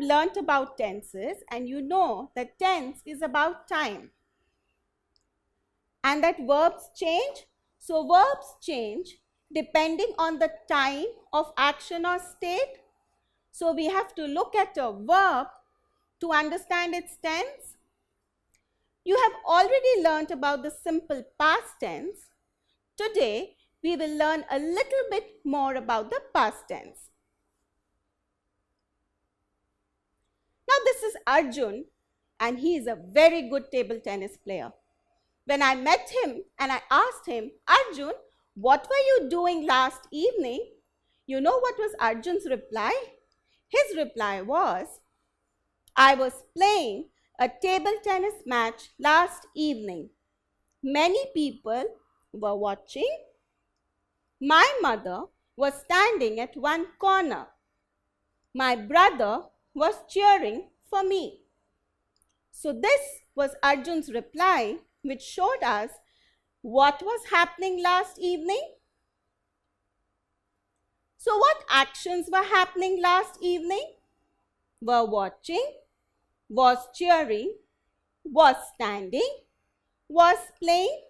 learnt about tenses and you know that tense is about time and that verbs change. So verbs change depending on the time of action or state. So we have to look at a verb to understand its tense. You have already learnt about the simple past tense. Today we will learn a little bit more about the past tense. Now this is Arjun and he is a very good table tennis player. When I met him and I asked him, Arjun, what were you doing last evening? You know what was Arjun's reply? His reply was, I was playing a table tennis match last evening. Many people were watching. My mother was standing at one corner. My brother was cheering for me. So this was Arjun's reply, which showed us what was happening last evening. So what actions were happening last evening? Were watching, was cheering, was standing, was playing.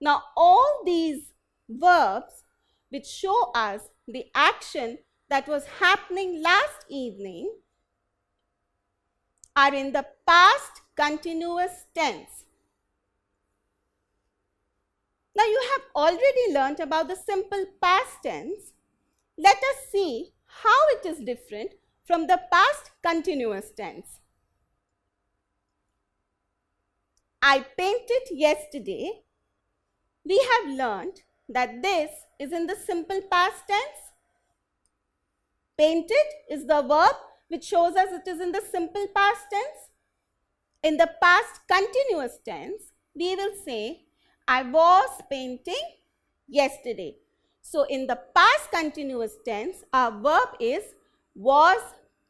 Now all these verbs which show us the action that was happening last evening are in the past continuous tense. Now you have already learnt about the simple past tense. Let us see how it is different from the past continuous tense. I painted yesterday. We have learnt that this is in the simple past tense. Painted is the verb which shows us it is in the simple past tense. In the past continuous tense, we will say, I was painting yesterday. So in the past continuous tense, our verb is was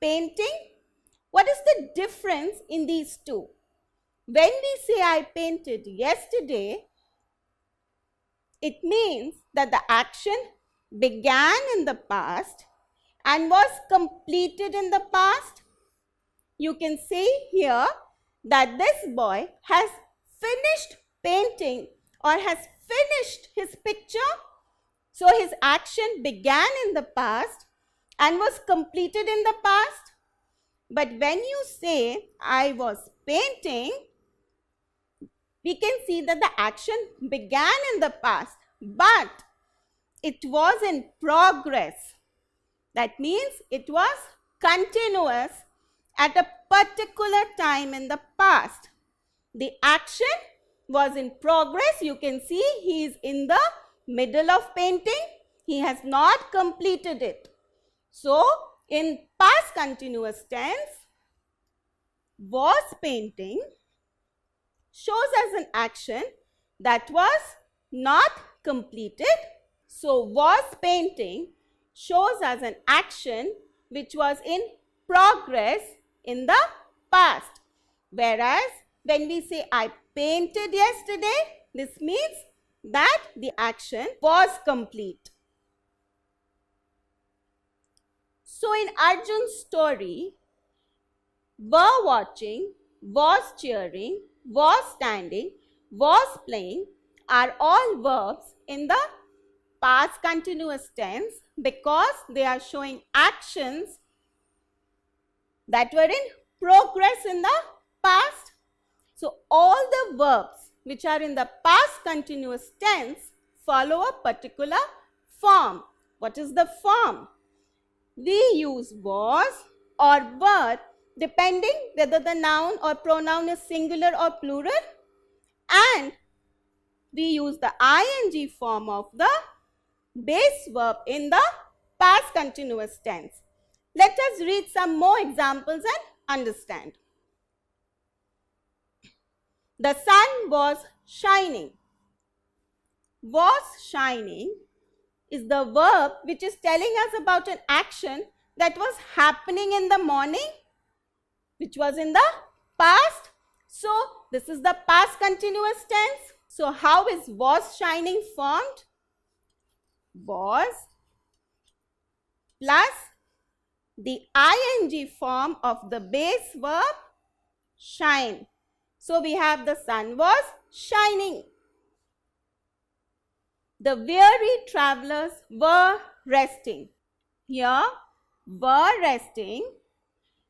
painting. What is the difference in these two? When we say I painted yesterday, it means that the action began in the past and was completed in the past. You can see here that this boy has finished painting or has finished his picture. So his action began in the past and was completed in the past. But when you say I was painting, we can see that the action began in the past, but it was in progress. That means it was continuous at a particular time in the past. The action was in progress. You can see he is in the middle of painting. He has not completed it. So, in past continuous tense, was painting shows as an action that was not completed. So, was painting shows as an action which was in progress in the past. Whereas, when we say I painted yesterday, this means that the action was complete. So, in Arjun's story, were watching, was cheering, was standing, was playing are all verbs in the past continuous tense because they are showing actions that were in progress in the past. So, all the verbs which are in the past continuous tense follow a particular form. What is the form? We use was or were depending whether the noun or pronoun is singular or plural, and we use the ing form of the base verb in the past continuous tense. Let us read some more examples and understand. The sun was shining. Was shining is the verb which is telling us about an action that was happening in the morning, which was in the past. So, this is the past continuous tense. So, how is was shining formed? Was plus the ing form of the base verb shine. So we have the sun was shining. The weary travelers were resting. Here, were resting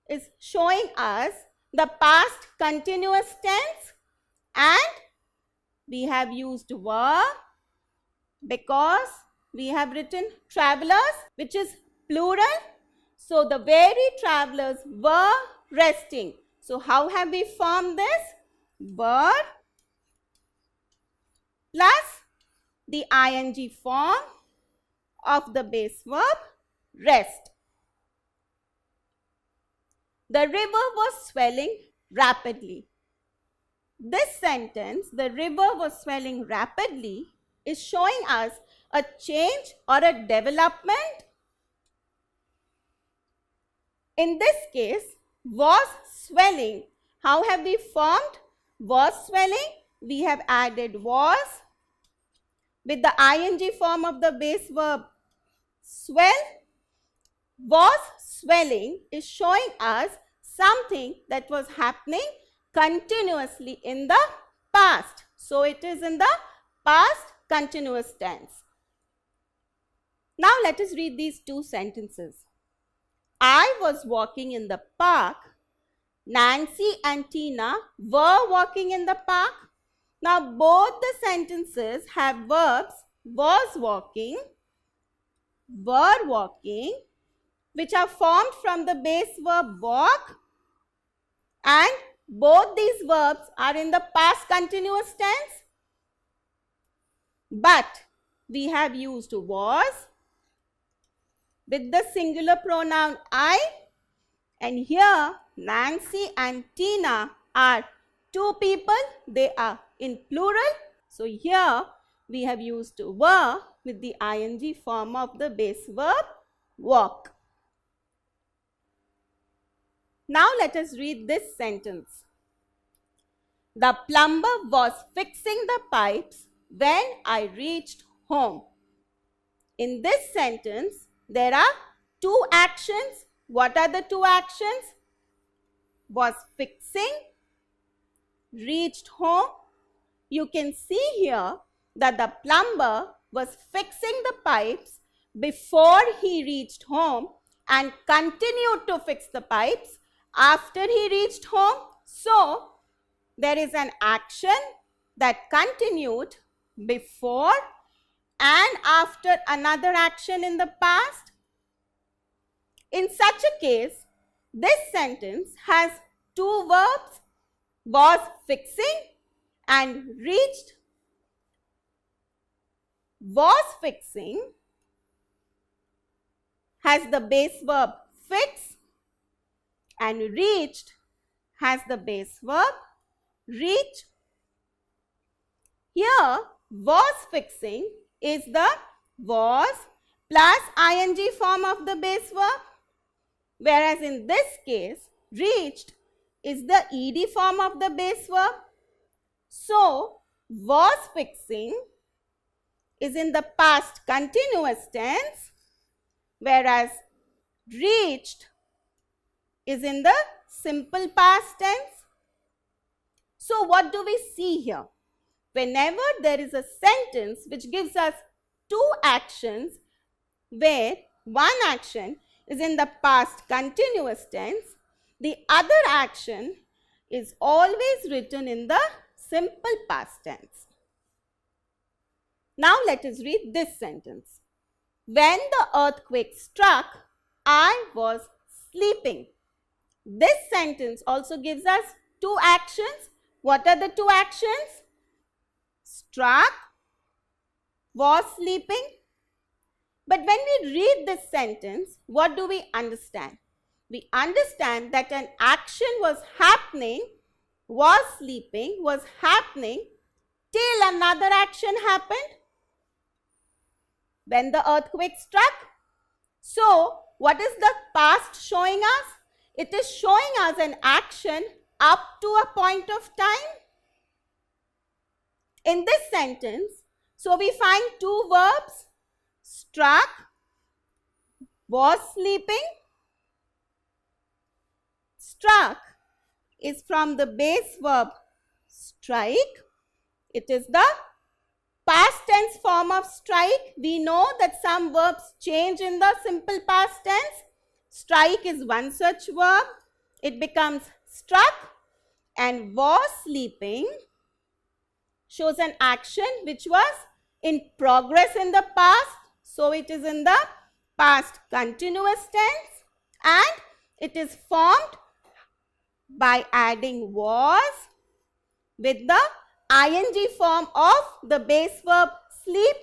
is showing us the past continuous tense, and we have used were because we have written travelers, which is plural. So the weary travelers were resting. So how have we formed this? Were plus the ing form of the base verb rest. The river was swelling rapidly. This sentence, the river was swelling rapidly, is showing us a change or a development. In this case, was swelling. How have we formed was swelling? We have added was with the ing form of the base verb swell. Was swelling is showing us something that was happening continuously in the past. So it is in the past continuous tense. Now let us read these two sentences. I was walking in the park. Nancy and Tina were walking in the park. Now both the sentences have verbs was walking, were walking, which are formed from the base verb walk, and both these verbs are in the past continuous tense. But we have used was with the singular pronoun I, and here Nancy and Tina are two people, they are in plural. So here we have used were with the ing form of the base verb walk. Now let us read this sentence. The plumber was fixing the pipes when I reached home. In this sentence, there are two actions. What are the two actions? Was fixing, reached home. You can see here that the plumber was fixing the pipes before he reached home and continued to fix the pipes after he reached home. So, there is an action that continued before and after another action in the past. In such a case, this sentence has two verbs, was fixing and reached. Was fixing has the base verb fix and reached has the base verb reach. Here, was fixing is the was plus ing form of the base verb, whereas in this case, reached is the ed form of the base verb. So, was fixing is in the past continuous tense, whereas reached is in the simple past tense. So, what do we see here? Whenever there is a sentence which gives us two actions, where one action is in the past continuous tense, the other action is always written in the simple past tense. Now let us read this sentence. When the earthquake struck, I was sleeping. This sentence also gives us two actions. What are the two actions? Struck, was sleeping. But when we read this sentence, what do we understand? We understand that an action was happening, was sleeping, was happening till another action happened when the earthquake struck. So, what is the past showing us? It is showing us an action up to a point of time. In this sentence, so we find two verbs, struck, was sleeping. struck is from the base verb strike. It is the past tense form of strike. We know that some verbs change in the simple past tense. Strike is one such verb. It becomes struck, and was sleeping shows an action which was in progress in the past. So it is in the past continuous tense, and it is formed by adding was with the ing form of the base verb sleep.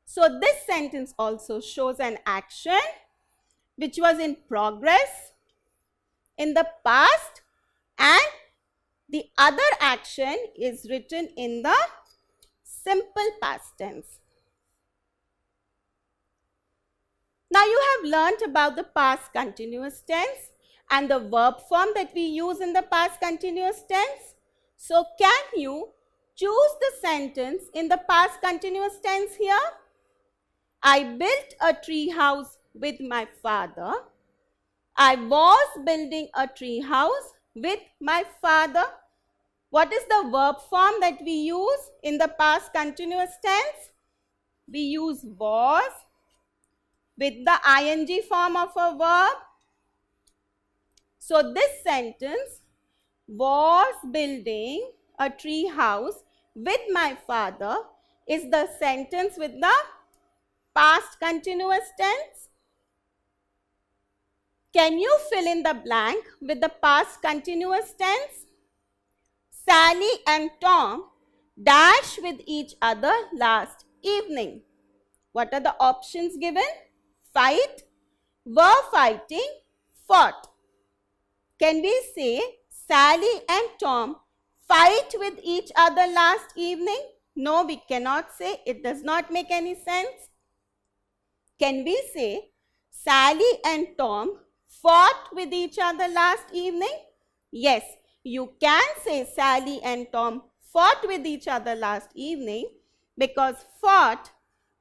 So this sentence also shows an action which was in progress in the past, and the other action is written in the simple past tense. Now you have learnt about the past continuous tense and the verb form that we use in the past continuous tense. So can you choose the sentence in the past continuous tense here? I built a tree house with my father. I was building a tree house with my father. What is the verb form that we use in the past continuous tense? We use was with the ing form of a verb. So this sentence, was building a tree house with my father, is the sentence with the past continuous tense. Can you fill in the blank with the past continuous tense? Sally and Tom dash with each other last evening. What are the options given? Fight, were fighting, fought. Can we say Sally and Tom fight with each other last evening? No, we cannot say. It does not make any sense. Can we say Sally and Tom fought with each other last evening? Yes, you can say Sally and Tom fought with each other last evening, because fought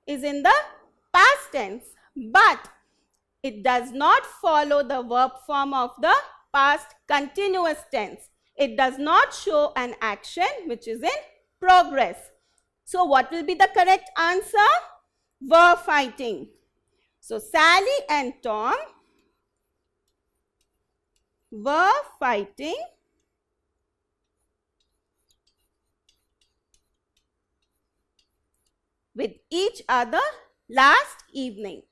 is in the past tense, but it does not follow the verb form of the past continuous tense. It does not show an action which is in progress. So what will be the correct answer? Were fighting. So Sally and Tom were fighting with each other last evening.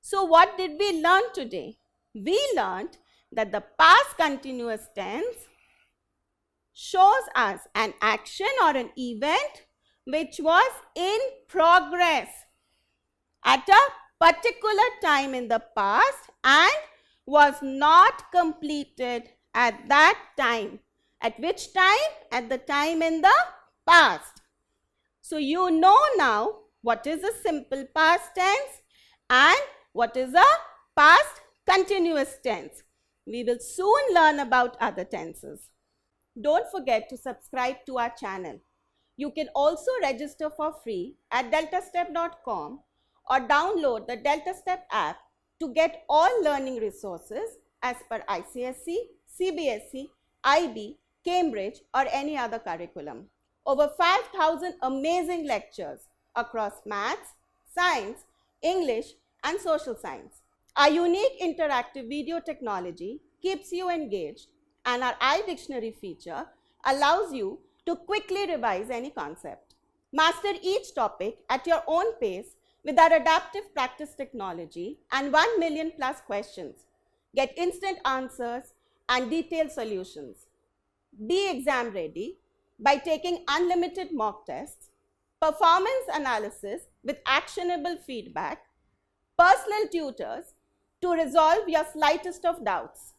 So what did we learn today? We learned that the past continuous tense shows us an action or an event which was in progress at a particular time in the past and was not completed at that time. At which time? At the time in the past. So you know now what is a simple past tense and what is a past continuous tense. We will soon learn about other tenses. Don't forget to subscribe to our channel. You can also register for free at deltastep.com or download the DeltaStep app to get all learning resources as per ICSE, CBSE, IB, Cambridge or any other curriculum. Over 5,000 amazing lectures across maths, science, English and social science. Our unique interactive video technology keeps you engaged, and our iDictionary feature allows you to quickly revise any concept. Master each topic at your own pace with our adaptive practice technology and 1 million plus questions. Get instant answers and detailed solutions. Be exam ready by taking unlimited mock tests, performance analysis with actionable feedback, personal tutors to resolve your slightest of doubts.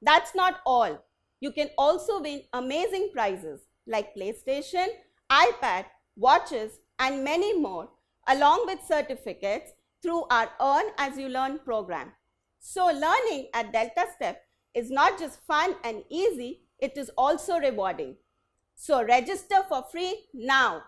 That's not all. You can also win amazing prizes like PlayStation, iPad, watches and many more, along with certificates through our Earn As You Learn program. So learning at DeltaStep is not just fun and easy, it is also rewarding. So register for free now.